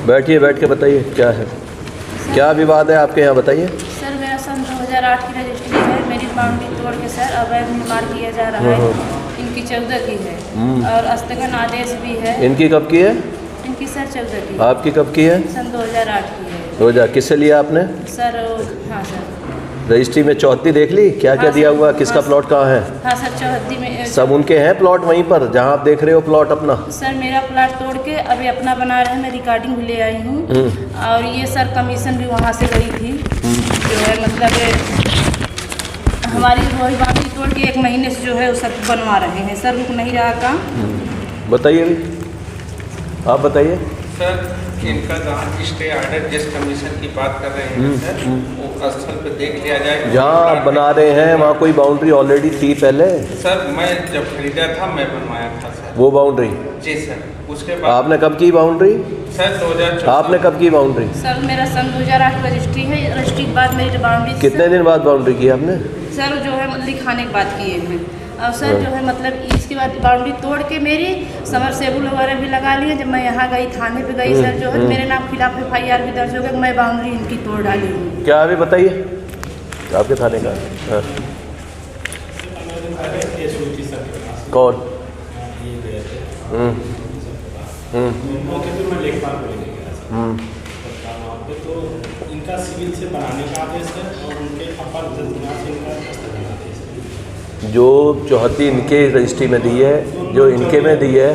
बैठिए, बैठ के बताइए क्या है, क्या विवाद है आपके यहाँ, बताइए। सर मेरा सन 2008 की रजिस्ट्री है, मेरी बाउंड्री तोड़ के सर अवैध निर्माण किया जा रहा है। इनकी 14 की है और स्थगन आदेश भी है। इनकी कब की है? इनकी सर 14 की। आपकी कब की है? सन 2008 की है। 2000 किससे लिया आपने? सर हाँ सर। रजिस्ट्री में चौहद्दी देख ली, क्या क्या दिया हुआ, किसका प्लॉट कहाँ है? हाँ सर, चौहद्दी में सब उनके हैं प्लॉट वहीं पर जहाँ आप देख रहे हो प्लॉट अपना? सर मेरा प्लॉट तोड़ के अभी अपना बना रहे हैं, मैं रिकॉर्डिंग भी ले आई हूँ। और ये सर कमीशन भी वहाँ से गई थी, जो है मतलब हमारी रोही बाउंड्री तोड़ के 1 महीने से जो है वो सब बनवा रहे हैं सर, रुक नहीं रहा काम। बताइए आप बताइए। सर इनका जहाँ स्टे आर्डर जिस कमीशन की बात कर रहे हैं सर, वो स्थल पे देख लिया जाए। जहाँ आप बना रहे हैं वहाँ कोई बाउंड्री ऑलरेडी थी पहले? सर मैं जब खरीदा था मैं बनवाया था सर वो बाउंड्री। जी सर। उसके बाद आपने कब की बाउंड्री? सर 2014। आपने कब की बाउंड्री? सर मेरा सन 2008 रजिस्ट्री है, रजिस्ट्री के बाद मेरी बाउंड्री। कितने दिन बाद बाउंड्री की आपने? सर जो है लिखाने के बाद किए हैं। और सर जो है मतलब इसके बाद बाउंड्री तोड़ के मेरी समरसेबुल वगैरह भी लगा लिए। जब मैं यहाँ गई थाने पे गई सर, जो है मेरे नाम खिलाफ FIR भी दर्ज हो गया, मैं बाउंड्री इनकी तोड़ डाली हूँ। क्या अभी बताइए आपके थाने का? हाँ। कौन? तो इनका सिविल से बनाने का आदेश है और उनके अपर जजमात से इनका स्थगन आदेश है। जो चौहद्दी इनके रजिस्ट्री में दी है, जो इनके में दी है,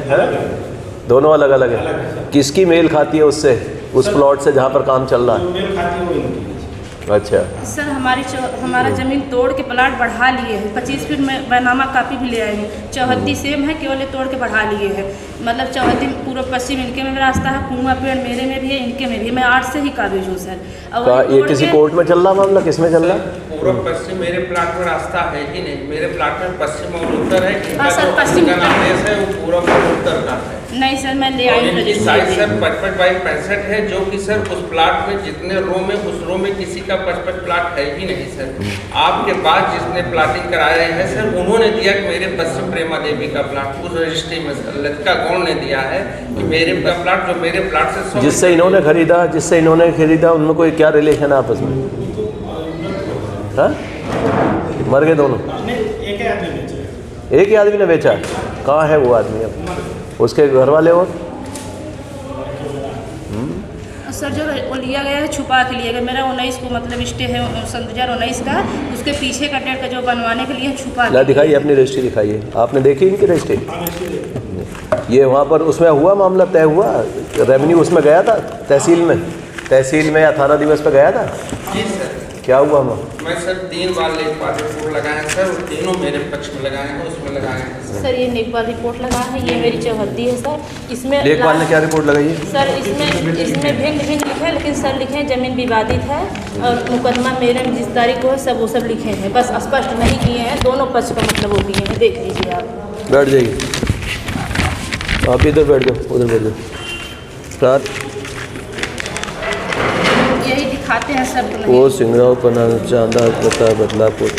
दोनों अलग अलग है। किसकी मेल खाती है उससे, उस प्लॉट से जहाँ पर काम चल रहा है? मेल खाती है वो इनकी। अच्छा सर हमारा ज़मीन तोड़ के प्लाट बढ़ा लिए हैं, 25 फीट में बैनामा कापी भी ले आए हैं। चौहद्दी सेम है, केवल तोड़ के बढ़ा लिए हैं। मतलब चौहद्दी पूर्व पश्चिम इनके में रास्ता है, कुआं पेड़ मेरे में भी है, इनके में भी है। मैं 8 से ही काबिज हूँ सर। और ये किसी कोर्ट में चल रहा मामला, किस में चल रहा है? पूर्व पश्चिम मेरे प्लाट में रास्ता है ही नहीं। मेरे प्लाट में पश्चिम और उत्तर है। हाँ सर, पश्चिम का आदेश है वो पूर्व और उत्तर का है। नहीं सर, मैं ले आई इनकी साइज सर 55 बाई 65 है, जो कि सर उस प्लाट में जितने रो में, उस रो में किसी का 55 प्लाट है ही नहीं सर। आपके बाद जिसने प्लाटिंग कराए हैं सर, उन्होंने दिया कि मेरे पश्चिम प्रेमा देवी का प्लाट उस रजिस्ट्री में लतिका गौड़ ने दिया है कि मेरे का प्लाट जो मेरे प्लाट से जिससे इन्होंने खरीदा उनमें कोई क्या रिलेशन है आपस में? हाँ, मर गए दोनों? एक ही आदमी ने बेचा। कहाँ है वो आदमी अब? उसके घर वाले और सर जो वो लिया गया है छुपा के लिया गया। मेरा 19 को मतलब स्टे है सन 2019 का, उसके पीछे का डेट का जो बनवाने के लिए छुपा। ला दिखाइए अपनी रजिस्ट्री, दिखाइए। आपने देखी इनकी रजिस्ट्री? ये वहाँ पर उसमें हुआ मामला, तय हुआ, रेवेन्यू उसमें गया था, तहसील में या थाना दिवस पे गया था? जी सर। क्या हुआ वहाँ? मैं सर 3 बार लेखपाल रिपोर्ट लगाए हैं सर, और तीनों मेरे पक्ष में लगाए हैं, उसमें लगाए हैं सर। ये लेखपाल रिपोर्ट लगा है, ये मेरी चौहद्दी है सर। इसमें लेखपाल ने क्या रिपोर्ट लगाई है? सर इसमें भिन्न लिखे हैं, लेकिन सर लिखे हैं जमीन विवादित है और मुकदमा मेरे में जिस तारीख को है सब वो सब लिखे हैं, बस स्पष्ट नहीं किए हैं। दोनों पक्ष का मतलब वो किए हैं, देख लीजिए आप। बैठ जाइए आप, इधर बैठ जाओ, उधर बैठ जाओ। स्टार्ट। यही दिखाते हैं सर। वो सिंगराव पना चांदा पता बदलापुर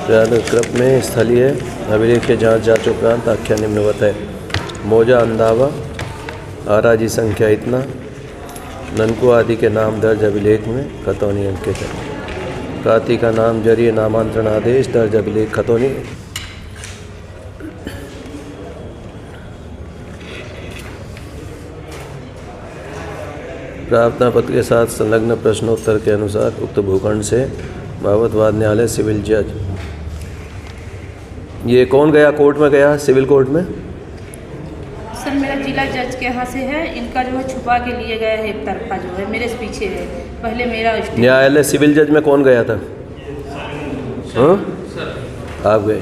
क्रप में स्थलीय अभिलेख के जांच उपरांत आख्या निम्नवत है। मौजा अंदावा आराजी संख्या इतना, ननको आदि के नाम दर्ज अभिलेख में खतौनी अंकित है। काती का नाम जरिए नामांतरण आदेश दर्ज अभिलेख खतौनी। प्रार्थना पत्र के साथ संलग्न प्रश्नोत्तर के अनुसार उक्त भूखंड से भावतवाद न्यायालय सिविल जज। ये कौन गया कोर्ट में, गया सिविल कोर्ट में? सर मेरा जिला जज के यहाँ से है, इनका जो है छुपा के लिए गया है, एक तरफा जो है मेरे से पीछे है। पहले मेरा न्यायालय सिविल जज में कौन गया था? हाँ आप गए।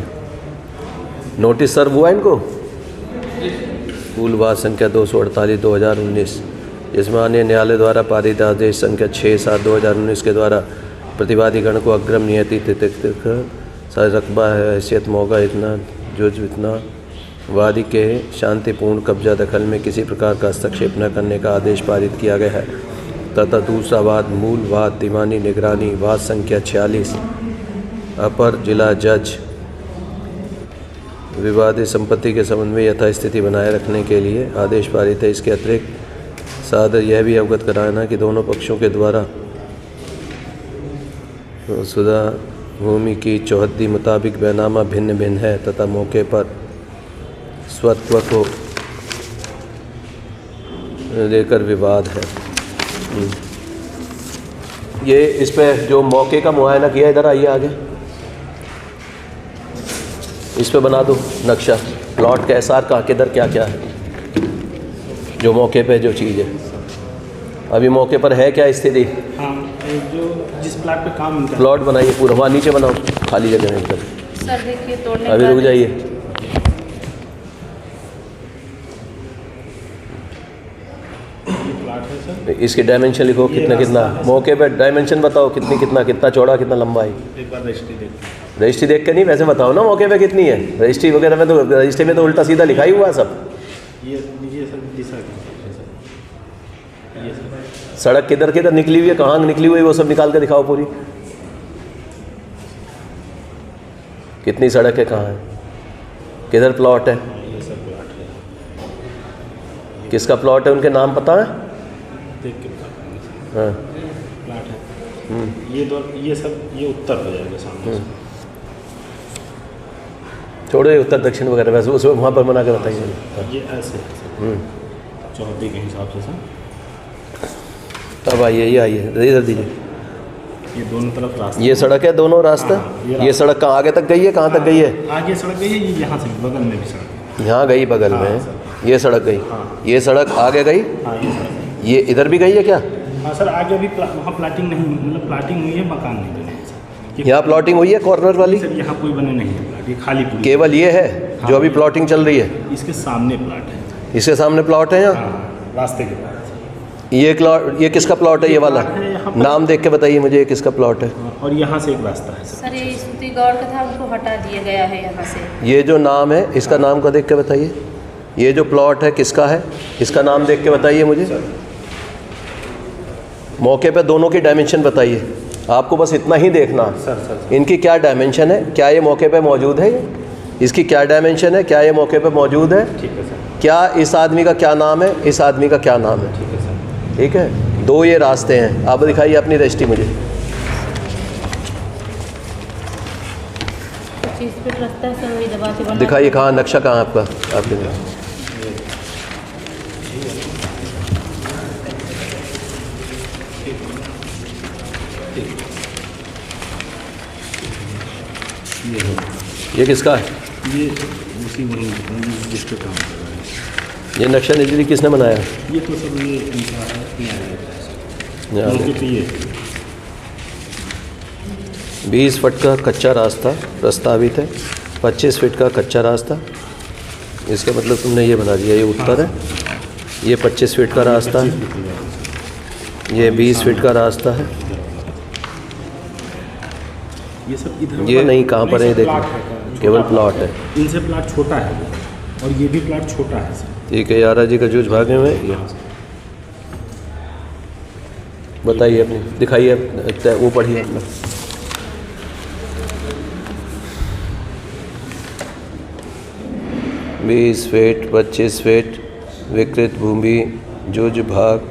नोटिस सर्व हुआ इनको? मूलवाद संख्या 248/2019, इसमें अन्य न्यायालय द्वारा पारित आदेश संख्या 6/7/2019 के द्वारा प्रतिवादी गण को अग्रिम नियति तिथिक रकबा है, हैसियत मौका इतना जुज इतना वादी के शांतिपूर्ण कब्जा दखल में किसी प्रकार का हस्तक्षेप न करने का आदेश पारित किया गया है तथा दूसरा वाद मूल वाद दीवानी निगरानी वाद संख्या 46 अपर जिला जज विवादित संपत्ति के संबंध में यथास्थिति बनाए रखने के लिए आदेश पारित है। इसके अतिरिक्त साथ यह भी अवगत कराना कि दोनों पक्षों के द्वारा शुदा भूमि की चौहद्दी मुताबिक बैनामा भिन्न भिन्न है तथा मौके पर स्वत्व को लेकर विवाद है। ये इस पे जो मौके का मुआयना किया, इधर आइए आगे, इस पे बना दो नक्शा प्लॉट का एसआर का किधर क्या क्या है, जो मौके पे जो चीज़ है अभी मौके पर है क्या स्थिति। हाँ, जो जिस प्लाट पे काम उनका प्लॉट बनाइए पूरा, वहाँ नीचे बनाओ खाली जगह में इधर। सर देखिए तोड़ने अभी का रुक जाइए, प्लाट है सर। इसके डायमेंशन लिखो ये कितना कितना, रास्ता है। मौके पे डायमेंशन बताओ कितनी कितना कितना चौड़ा कितना लंबा है। एक बार रजिस्ट्री देखते रजिस्ट्री देख के नहीं, वैसे बताओ ना मौके पे कितनी है। रजिस्ट्री वगैरह में तो, रजिस्ट्री में तो उल्टा सीधा लिखा ही हुआ है सब। ये लीजिए सर, दिशा ये सर, सड़क किधर किधर निकली हुई है, कहाँ निकली हुई है, वो सब निकाल के दिखाओ पूरी, कितनी सड़क है, कहाँ है, किधर प्लॉट है, ये सब प्लाट है। किसका प्लॉट है, उनके नाम पता है। देख के बता पाएंगे सर। हाँ प्लाट है ये सब, ये उत्तर हो जाएगा सामने से। छोड़ो ये उत्तर दक्षिण वगैरह, वैसे उसमें वहाँ पर बना के बताइए। ये ऐसे है सर, चौहद्दी के हिसाब से सर। अब आइए, ये आइए इधर दीजिए, ये दोनों तरफ रास्ता, ये सड़क है दोनों रास्ता। हाँ, ये सड़क कहाँ आगे तक गई है, कहाँ तक गई है, आगे सड़क गई है, ये यहाँ से बगल में भी सड़क है। यहाँ गई बगल हाँ, में, सर। ये सड़क गई, हाँ। ये सड़क आगे गई, हाँ ये सड़क, ये इधर भी गई है क्या, हाँ सर आगे अभी वहाँ प्लाटिंग नहीं, मतलब प्लाटिंग हुई है, मकान नहीं बने हैं सर। यहाँ प्लॉटिंग हुई है कॉर्नर वाली, सर यहाँ कोई बने नहीं है प्लाट, ये खाली पूरी। केवल ये है जो अभी प्लॉटिंग चल रही है, इसके सामने प्लाट है। इसके सामने प्लॉट है। यहाँ हाँ, रास्ते के पास। ये किसका प्लॉट है, ये वाला प्लॉट है यहाँ पर। नाम देख के बताइए मुझे, ये किसका प्लॉट है। और यहाँ से एक रास्ता है सर। सर ये स्तुति गौड़ का था, उनको हटा दिया गया है यहाँ से। ये जो नाम है इसका नाम का देख के बताइए, ये जो प्लॉट है किसका है, इसका नाम देख के बताइए मुझे। मौके पे दोनों की डायमेंशन बताइए, आपको बस इतना ही देखना, सर इनकी क्या डायमेंशन है, क्या ये मौके पे मौजूद है, इसकी क्या डायमेंशन है, क्या ये मौके पे मौजूद है, ठीक है सर, क्या इस आदमी का क्या नाम है, इस आदमी का क्या नाम है। ठीक है सर। ठीक है, दो ये रास्ते हैं। आप दिखाइए अपनी रजिस्ट्री मुझे। 25 फीट रास्ता है सर, वही दबा के बना। दिखाइए कहाँ, नक्शा कहाँ है आपका, आपके ये किसका है, ये उसी वहीं जिस पे काम कर रहा है। ये नक्शा निजरी किसने बनाया। ये तो सब ये इनका है, न्यायालय का है सर। न्यायालय। मौके पे ये 20 फीट का कच्चा रास्ता प्रस्तावित है, 25 फीट का कच्चा रास्ता। इसका मतलब तुमने ये बना दिया, ये उत्तर है, ये 25 फीट का रास्ता है, ये 20 फीट का रास्ता है। ये सब इधर ये नहीं, कहाँ पर है, सब देखो प्लाट है, केवल प्लॉट है। इनसे प्लाट छोटा है और ये भी प्लाट छोटा है सर। ठीक है, यारा जी का जूझ भागे में ये बताइए अपनी, दिखाइए वो पढ़िए अपना। बीस फीट 25 फीट विकृत भूमि जुज भाग,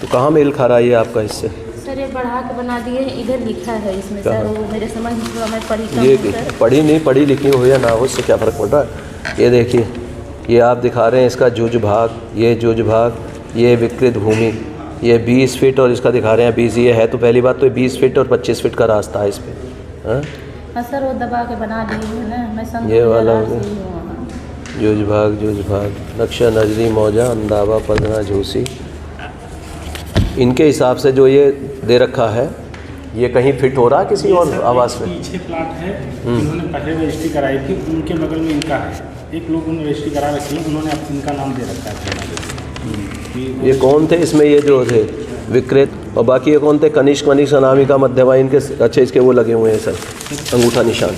तो कहाँ मेल खा रहा है ये आपका इससे। सर ये बढ़ा के बना दिए हैं, इधर लिखा है इसमें कहाँ? सर, वो मेरे समझ में थोड़ा मैं पढ़ी कम ये हूँ सर। पढ़ी नहीं, पढ़ी लिखी हो या ना हो, उससे क्या फ़र्क पड़ रहा है। ये देखिए, ये आप दिखा रहे हैं इसका जुज भाग, ये जुज भाग, ये विकृत भूमि, ये 20 फीट और इसका दिखा रहे हैं 20। ये है तो पहली बात तो 20 फीट और 25 फीट का रास्ता है इस पर। हाँ हाँ सर वो दबा के बना दिए हैं ना, मैं संत ये वाला हो से गया। ही हूँ वहाँ। जुज भाग, नक्शा नजरी मौजा अंदावा पदना झूसी। इनके हिसाब से जो ये दे रखा है, ये कहीं फिट हो रहा है किसी और सर आवास में। पीछे प्लाट है, इन्होंने पहले रजिस्ट्री कराई थी, उनके बगल में इनका है। एक लोग उन्होंने रजिस्ट्री करा रखी है, उन्होंने अब इनका नाम दे रखा है। ये कौन थे इसमें, ये जो थे विक्रेत, और बाकी ये कौन थे, कनिष्क अनामिका मध्यमा, इनके अच्छे इसके वो लगे हुए हैं सर अंगूठा निशान।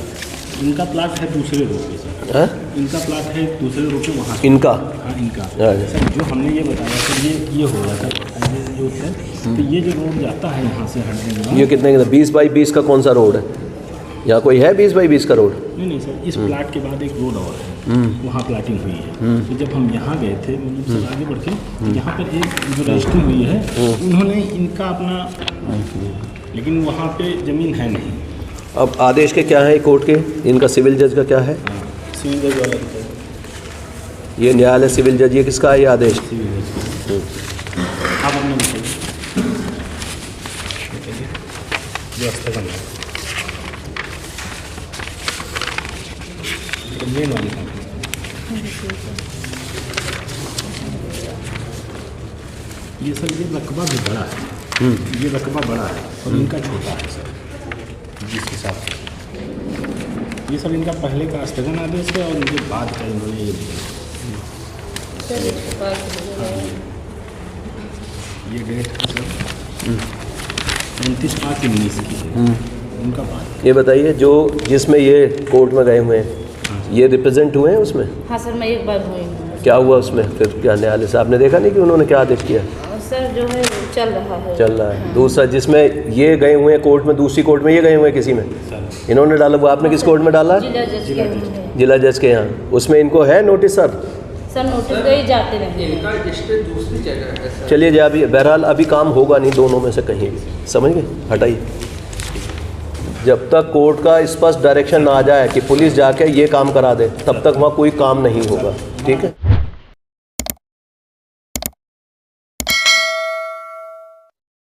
इनका प्लाट है दूसरे रोड पे सर। है इनका प्लाट है दूसरे रोड पे, वहाँ इनका। हाँ इनका हाँ। सर जो हमने ये बताया सर, ये हो रहा था ये जो है, तो ये जो रोड जाता है यहाँ से हटने के बाद, ये कितने का, 20 बाई 20 का कौन सा रोड है, यहाँ कोई है 20 बाई 20 का रोड। नहीं सर, इस प्लाट के बाद एक रोड और है वहाँ प्लाटिंग हुई है। तो जब हम यहाँ गए थे मतलब सर आगे बढ़ के, तो यहाँ पर एक जो रजिस्ट्री हुई है उन्होंने इनका अपना, लेकिन वहाँ पे ज़मीन है नहीं। अब आदेश के क्या है कोर्ट के, इनका सिविल जज का क्या है? सिविल जज वाला ये न्यायालय सिविल जज, ये किसका है ये आदेश? सिविल जज आप अपना बताइए व्यवस्था करना मेन वाली कंपनी। ये सर ये रकबा भी बड़ा है, ये रकबा बड़ा है और इनका छोटा है सर, जिस हिसाब से ये सर इनका पहले का स्थगन आदेश है और इनके बाद का इन्होंने ये दिया। ये डेट है सर 29/5/19 की है उनका बाद। ये बताइए जो जिसमें ये कोर्ट में गए हुए हैं ये रिप्रेजेंट हुए हैं उसमें? हाँ सर, मैं एक बार हुई हूँ। क्या हुआ उसमें फिर? क्या न्यायालय साहब ने देखा नहीं कि उन्होंने क्या आदेश किया? सर जो है चल रहा है। चल रहा है। दूसरा जिसमें ये गए हुए हैं कोर्ट में, दूसरी कोर्ट में ये गए हुए हैं किसी में इन्होंने डाला, वो आपने किस कोर्ट में डाला? जिला जज के हैं। जिला जज के यहाँ। उसमें इनको है नोटिस सर? सर नोटिस गई जाते नहीं। इनका स्टे दूसरी जगह है सर। चलिए जा, अभी बहरहाल अभी काम होगा नहीं दोनों में से कहीं भी, समझ गए? हटाइए। जब तक कोर्ट का स्पष्ट डायरेक्शन ना आ जाए कि पुलिस जाके ये काम करा दे, तब तक वहाँ कोई काम नहीं होगा। ठीक है।